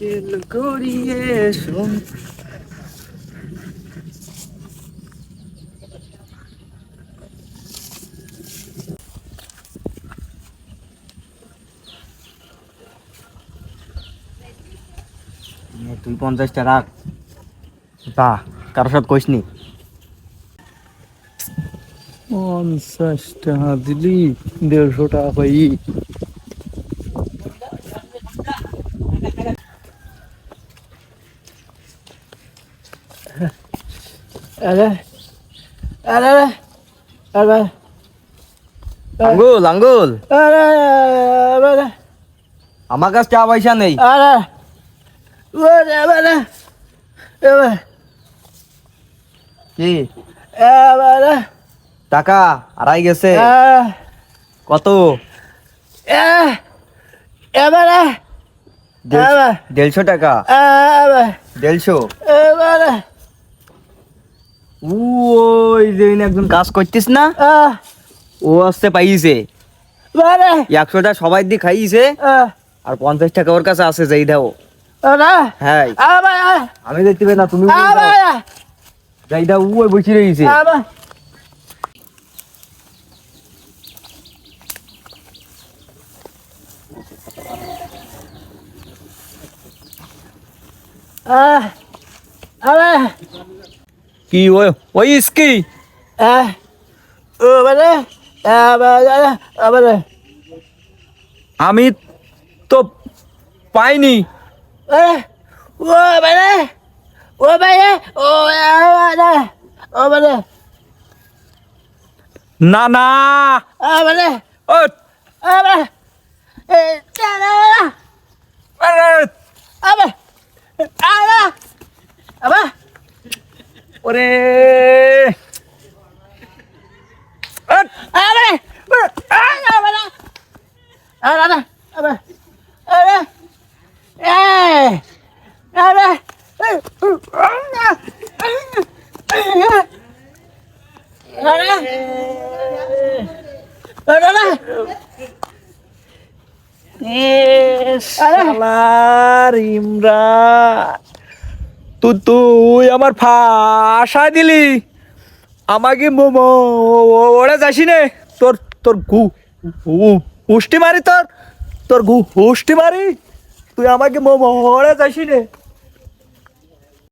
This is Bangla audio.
খেল করিয়ে শোন। তুই 50টা রাখ, তা কারোর সাথে কইস নি। 50 টাকা দিলি 150 টাকা পাই। আরে আরে আরে আঙ্গুল আঙ্গুল, আরে আরে আমার কাছে টাকা পয়সা নেই। আরে ওরে আরে আরে কি আরে টাকা আড়াই গেছে। কত? এবারে 150 টাকা। 150? ওই যে একজন কাজ করতিস না, ও আসতে পাইছে 100টা সবাই দিয়ে খাইছে, আর 50 টাকা ওর কাছে আছে, যেই দাও। হ্যাঁ আমি দেখতে পাই না, তুমি যাই দাও। ওই বসে রয়েছে। কি ওই ওই ইসকি আমি তো পাইনি। না না ওরে ইমরান, তুই আমার ফাঁসায় দিলি। আমাকে ওরা যাসি নে, তোর তোর হুষ্টি মারি, তোর তোর হুষ্টি মারি। তুই আমাকে ওরা যাসি নে।